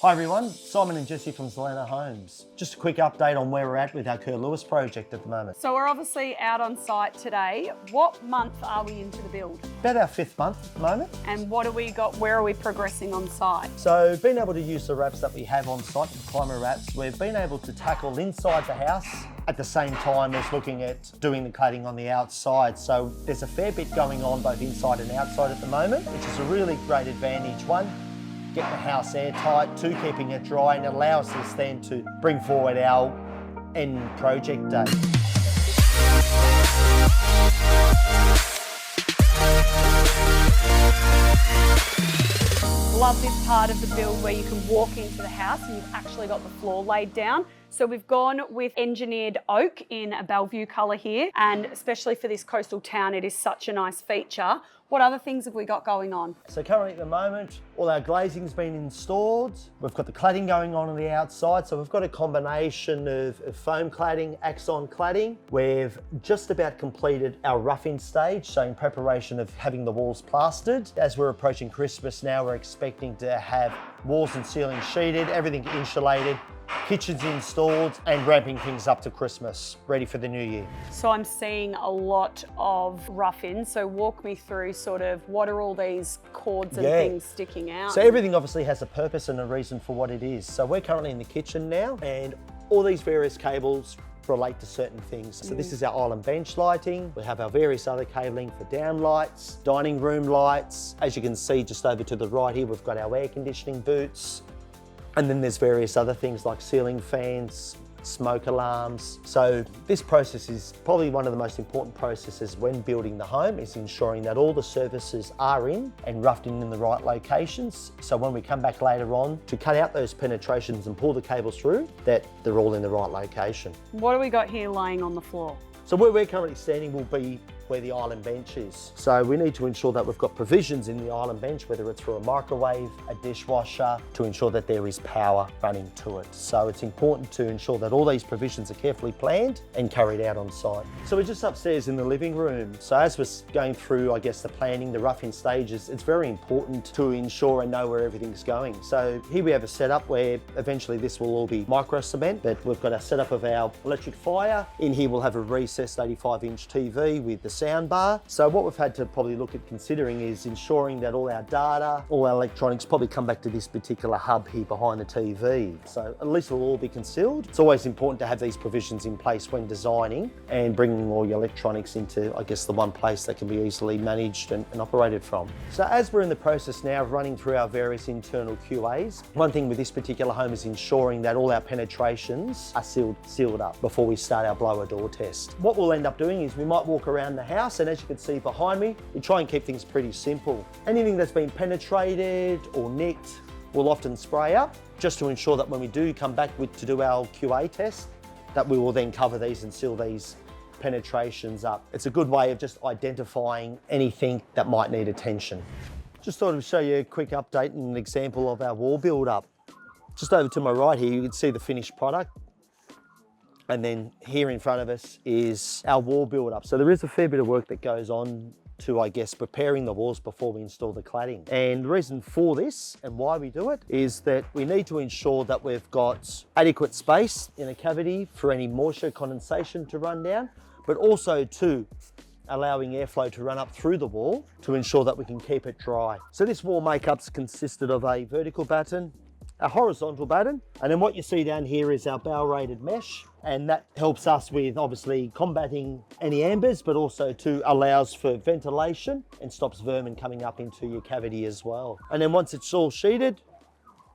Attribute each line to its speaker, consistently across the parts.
Speaker 1: Hi everyone, Simon and Jesse from Zelena Homes. Just a quick update on where we're at with our Curlewis project at the moment.
Speaker 2: So we're obviously out on site today. What month are we into the build?
Speaker 1: About our 5th month at the moment.
Speaker 2: And what do we got, where are we progressing on site?
Speaker 1: So being able to use the wraps that we have on site, the climber wraps, we've been able to tackle inside the house at the same time as looking at doing the cladding on the outside. So there's a fair bit going on both inside and outside at the moment, which is a really great advantage. One, getting the house airtight, two, keeping it dry, and it allows us then to bring forward our end project date.
Speaker 2: Love this part of the build where you can walk into the house and you've actually got the floor laid down. So we've gone with engineered oak in a Bellevue colour here, and especially for this coastal town, it is such a nice feature. What other things have we got going on?
Speaker 1: So currently at the moment, all our glazing's been installed. We've got the cladding going on the outside. So we've got a combination of foam cladding, axon cladding. We've just about completed our roughing stage, so in preparation of having the walls plastered. As we're approaching Christmas now, we're expecting to have walls and ceiling sheeted, everything insulated, kitchens installed, and ramping things up to Christmas, ready for the new year.
Speaker 2: So I'm seeing a lot of rough-ins, so walk me through sort of what are all these cords and things sticking out?
Speaker 1: So everything obviously has a purpose and a reason for what it is. So we're currently in the kitchen now, and all these various cables relate to certain things. So this is our island bench lighting. We have our various other cabling for down lights, dining room lights. As you can see just over to the right here, we've got our air conditioning boots. And then there's various other things like ceiling fans, smoke alarms. So this process is probably one of the most important processes when building the home, is ensuring that all the surfaces are in and roughed in the right locations. So when we come back later on to cut out those penetrations and pull the cables through, that they're all in the right location.
Speaker 2: What do we got here laying on the floor?
Speaker 1: So where we're currently standing will be where the island bench is. So we need to ensure that we've got provisions in the island bench, whether it's through a microwave, a dishwasher, to ensure that there is power running to it. So it's important to ensure that all these provisions are carefully planned and carried out on site. So we're just upstairs in the living room. So as we're going through, I guess, the planning, the roughing stages, it's very important to ensure and know where everything's going. So here we have a setup where eventually this will all be micro cement, but we've got a setup of our electric fire. In here we'll have a recessed 85-inch TV with the sound bar. So what we've had to probably look at considering is ensuring that all our data, all our electronics probably come back to this particular hub here behind the TV. So at least it'll all be concealed. It's always important to have these provisions in place when designing and bringing all your electronics into, I guess, the one place that can be easily managed and operated from. So as we're in the process now of running through our various internal QAs, one thing with this particular home is ensuring that all our penetrations are sealed up before we start our blower door test. What we'll end up doing is we might walk around the house, and as you can see behind me, we try and keep things pretty simple. Anything that's been penetrated or nicked, we'll often spray up, just to ensure that when we do come back to do our QA test, that we will then cover these and seal these penetrations up. It's a good way of just identifying anything that might need attention. Just thought I'd show you a quick update and an example of our wall build-up. Just over to my right here, you can see the finished product. And then here in front of us is our wall build-up. So there is a fair bit of work that goes on to, I guess, preparing the walls before we install the cladding. And the reason for this and why we do it is that we need to ensure that we've got adequate space in a cavity for any moisture condensation to run down, but also to allowing airflow to run up through the wall to ensure that we can keep it dry. So this wall makeup's consisted of a vertical batten, a horizontal batten, and then what you see down here is our bow rated mesh, and that helps us with obviously combating any ambers, but also allows for ventilation and stops vermin coming up into your cavity as well. And then once it's all sheeted,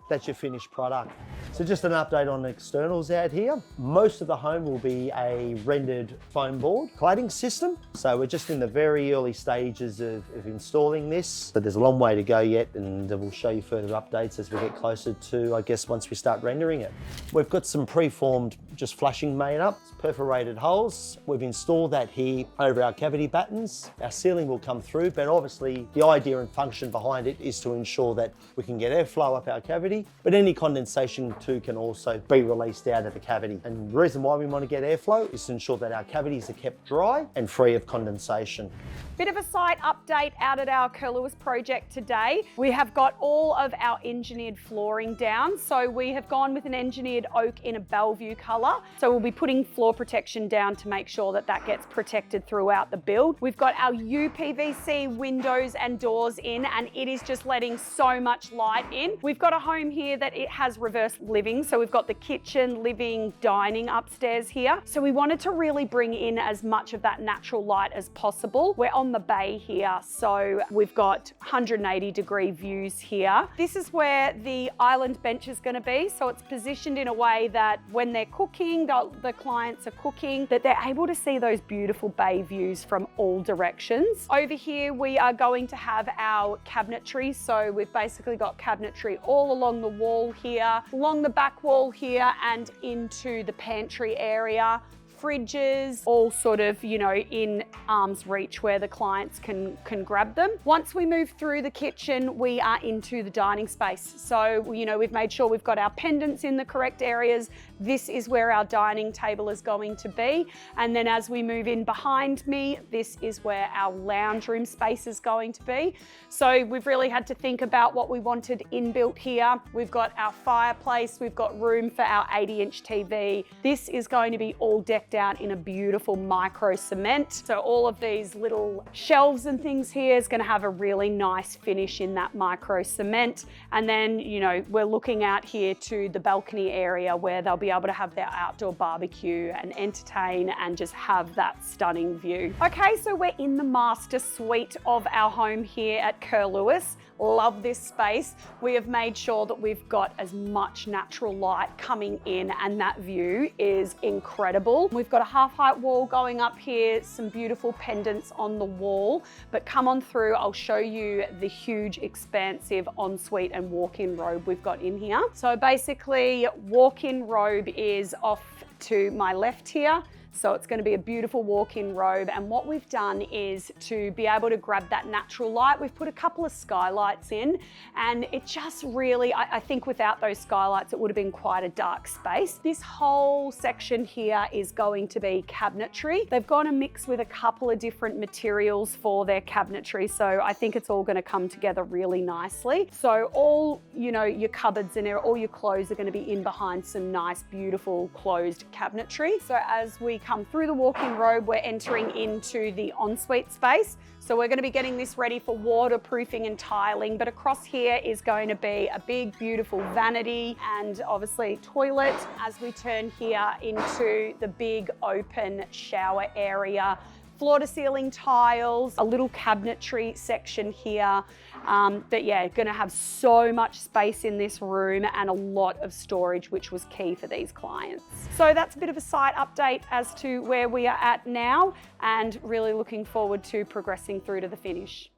Speaker 1: that's your finished product. So just an update on the externals out here. Most of the home will be a rendered foam board cladding system. So we're just in the very early stages of installing this. So there's a long way to go yet, and we'll show you further updates as we get closer to, I guess, once we start rendering it. We've got some preformed just flushing made up, it's perforated holes. We've installed that here over our cavity battens. Our ceiling will come through, but obviously the idea and function behind it is to ensure that we can get airflow up our cavity, but any condensation too can also be released out of the cavity. And the reason why we want to get airflow is to ensure that our cavities are kept dry and free of condensation.
Speaker 2: Bit of a site update out at our Curlewis project today. We have got all of our engineered flooring down. So we have gone with an engineered oak in a Bellevue colour. So we'll be putting floor protection down to make sure that that gets protected throughout the build. We've got our UPVC windows and doors in, and it is just letting so much light in. We've got a home here that it has reverse living. So we've got the kitchen, living, dining upstairs here. So we wanted to really bring in as much of that natural light as possible. We're on the bay here, so we've got 180-degree views here. This is where the island bench is going to be, so it's positioned in a way that when they're cooking, the clients are cooking, that they're able to see those beautiful bay views from all directions. Over here we are going to have our cabinetry, so we've basically got cabinetry all along the wall here, along the back wall here, and into the pantry area. Fridges, all sort of, you know, in arm's reach where the clients can grab them. Once we move through the kitchen, we are into the dining space. So, you know, we've made sure we've got our pendants in the correct areas. This is where our dining table is going to be. And then as we move in behind me, this is where our lounge room space is going to be. So we've really had to think about what we wanted inbuilt here. We've got our fireplace, we've got room for our 80-inch TV. This is going to be all decked out in a beautiful micro cement. So all of these little shelves and things here is going to have a really nice finish in that micro cement. And then, you know, we're looking out here to the balcony area where they'll be able to have their outdoor barbecue and entertain and just have that stunning view. Okay, so we're in the master suite of our home here at Curlewis. Love this space. We have made sure that we've got as much natural light coming in, and that view is incredible. We've got a half-height wall going up here, some beautiful pendants on the wall, but come on through, I'll show you the huge expansive ensuite and walk-in robe we've got in here. So basically, walk-in robe is off to my left here. So it's going to be a beautiful walk-in robe, and what we've done is to be able to grab that natural light, we've put a couple of skylights in, and it just really, I think without those skylights it would have been quite a dark space. This whole section here is going to be cabinetry. They've gone and mixed with a couple of different materials for their cabinetry, so I think it's all going to come together really nicely. So all, you know, your cupboards and all your clothes are going to be in behind some nice beautiful closed cabinetry. So as we come through the walk-in robe, we're entering into the ensuite space. So we're going to be getting this ready for waterproofing and tiling, but across here is going to be a big, beautiful vanity and obviously toilet as we turn here into the big open shower area. Floor to ceiling tiles, a little cabinetry section here. But yeah, gonna have so much space in this room and a lot of storage, which was key for these clients. So that's a bit of a site update as to where we are at now, and really looking forward to progressing through to the finish.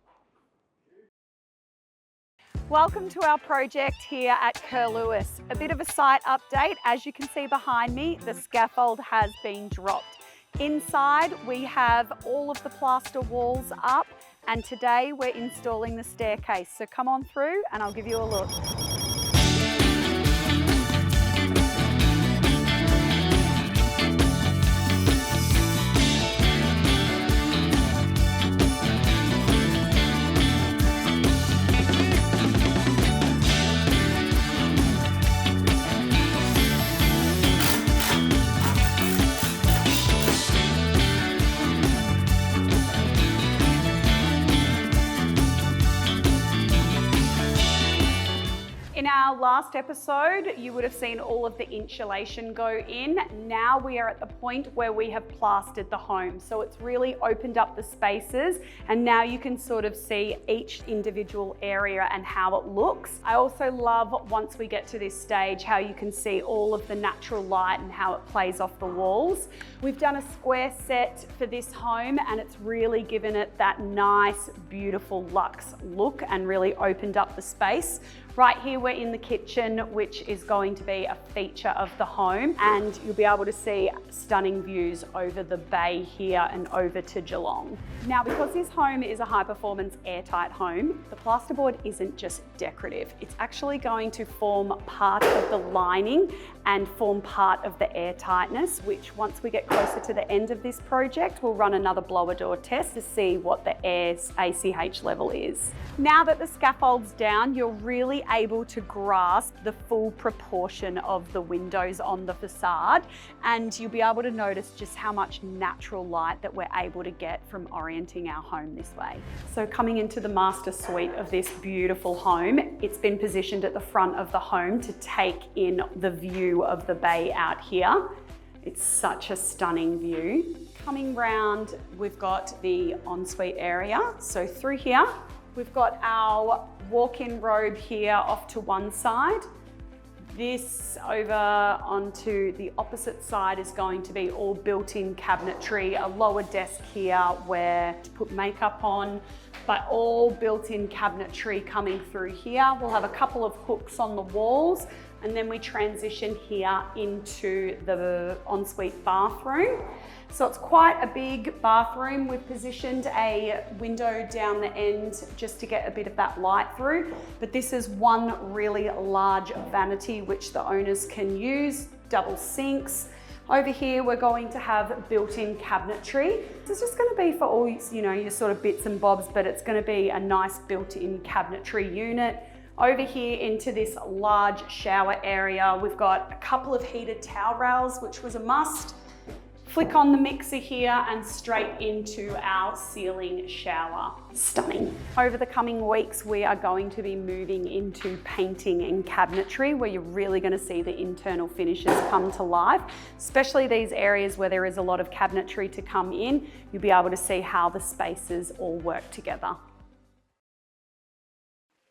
Speaker 2: Welcome to our project here at Curlewis. A bit of a site update. As you can see behind me, the scaffold has been dropped. Inside, we have all of the plaster walls up, and today we're installing the staircase. So come on through and I'll give you a look. In our last episode, you would have seen all of the insulation go in. Now we are at the point where we have plastered the home. So it's really opened up the spaces, and now you can sort of see each individual area and how it looks. I also love, once we get to this stage, how you can see all of the natural light and how it plays off the walls. We've done a square set for this home, and it's really given it that nice, beautiful luxe look and really opened up the space. Right here we're in the kitchen, which is going to be a feature of the home, and you'll be able to see stunning views over the bay here and over to Geelong. Now, because this home is a high performance airtight home, the plasterboard isn't just decorative. It's actually going to form part of the lining and form part of the airtightness, which once we get closer to the end of this project, we'll run another blower door test to see what the air's ACH level is. Now that the scaffold's down, you're really able to grasp the full proportion of the windows on the facade, and you'll be able to notice just how much natural light that we're able to get from orienting our home this way. So coming into the master suite of this beautiful home, it's been positioned at the front of the home to take in the view of the bay out here. It's such a stunning view. Coming round, we've got the ensuite area. So through here, we've got our walk-in robe here off to one side. This over onto the opposite side is going to be all built-in cabinetry, a lower desk here where to put makeup on, but all built-in cabinetry coming through here. We'll have a couple of hooks on the walls, and then we transition here into the ensuite bathroom. So it's quite a big bathroom. We've positioned a window down the end just to get a bit of that light through. But this is one really large vanity which the owners can use, double sinks. Over here, we're going to have built-in cabinetry. This is just going to be for all, your sort of bits and bobs, but it's going to be a nice built-in cabinetry unit. Over here into this large shower area, we've got a couple of heated towel rails, which was a must. Flick on the mixer here and straight into our ceiling shower. Stunning. Over the coming weeks, we are going to be moving into painting and cabinetry, where you're really going to see the internal finishes come to life, especially these areas where there is a lot of cabinetry to come in. You'll be able to see how the spaces all work together.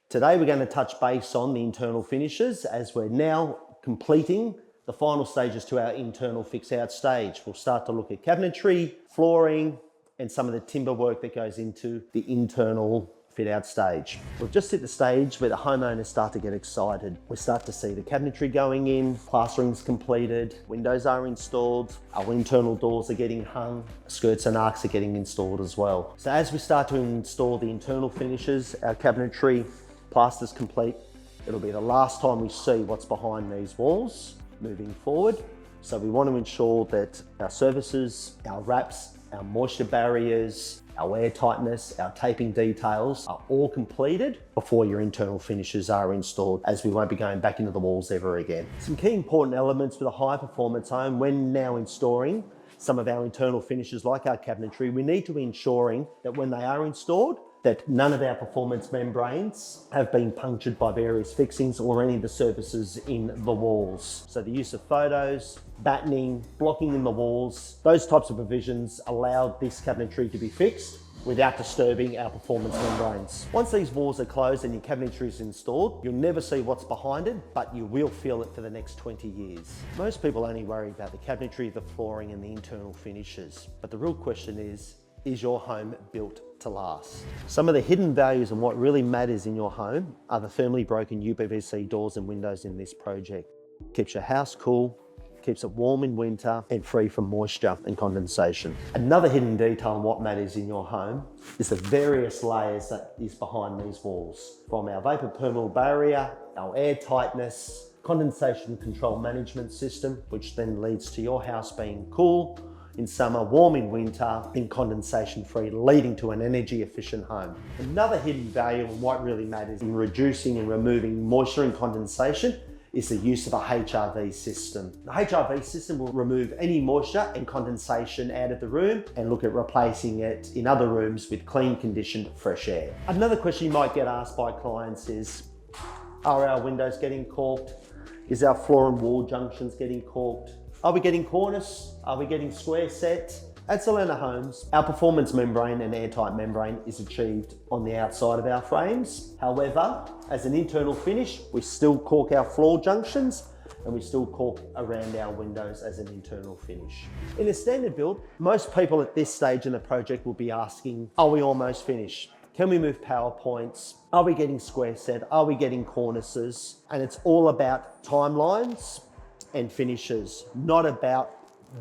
Speaker 1: Today we're going to touch base on the internal finishes as we're now completing the final stages to our internal fix-out stage. We'll start to look at cabinetry, flooring, and some of the timber work that goes into the internal fit-out stage. We've just hit the stage where the homeowners start to get excited. We start to see the cabinetry going in, plastering's completed, windows are installed, our internal doors are getting hung, skirts and arcs are getting installed as well. So as we start to install the internal finishes, our cabinetry, plaster's complete, it'll be the last time we see what's behind these walls moving forward. So we want to ensure that our surfaces, our wraps, our moisture barriers, our air tightness, our taping details are all completed before your internal finishes are installed, as we won't be going back into the walls ever again. Some key important elements with a high performance home when now installing some of our internal finishes like our cabinetry, we need to be ensuring that when they are installed, that none of our performance membranes have been punctured by various fixings or any of the surfaces in the walls. So the use of photos, battening, blocking in the walls, those types of provisions allow this cabinetry to be fixed without disturbing our performance membranes. Once these walls are closed and your cabinetry is installed, you'll never see what's behind it, but you will feel it for the next 20 years. Most people only worry about the cabinetry, the flooring and the internal finishes, but the real question is your home built to last? Some of the hidden values and what really matters in your home are the thermally broken UPVC doors and windows in this project. Keeps your house cool, keeps it warm in winter and free from moisture and condensation. Another hidden detail on what matters in your home is the various layers that is behind these walls. From our vapor permeable barrier, our air tightness, condensation control management system, which then leads to your house being cool in summer, warm in winter, and condensation free, leading to an energy efficient home. Another hidden value and what really matters in reducing and removing moisture and condensation is the use of a HRV system. The HRV system will remove any moisture and condensation out of the room and look at replacing it in other rooms with clean, conditioned, fresh air. Another question you might get asked by clients is, are our windows getting caulked? Is our floor and wall junctions getting caulked? Are we getting cornice? Are we getting square set? At Zelena Homes, our performance membrane and airtight membrane is achieved on the outside of our frames. However, as an internal finish, we still caulk our floor junctions and we still caulk around our windows as an internal finish. In a standard build, most people at this stage in the project will be asking, are we almost finished? Can we move power points? Are we getting square set? Are we getting cornices? And it's all about timelines and finishes, not about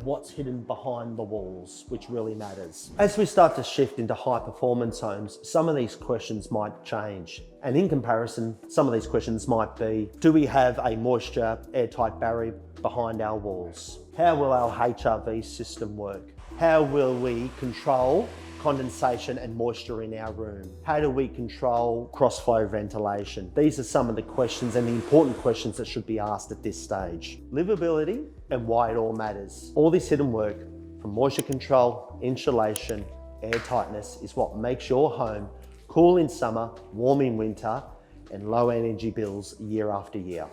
Speaker 1: what's hidden behind the walls, which really matters. As we start to shift into high performance homes, some of these questions might change. And in comparison, some of these questions might be, do we have a moisture airtight barrier behind our walls? How will our HRV system work? How will we control condensation and moisture in our room? How do we control cross-flow ventilation? These are some of the questions and the important questions that should be asked at this stage. Livability and why it all matters. All this hidden work from moisture control, insulation, airtightness is what makes your home cool in summer, warm in winter, and low energy bills year after year.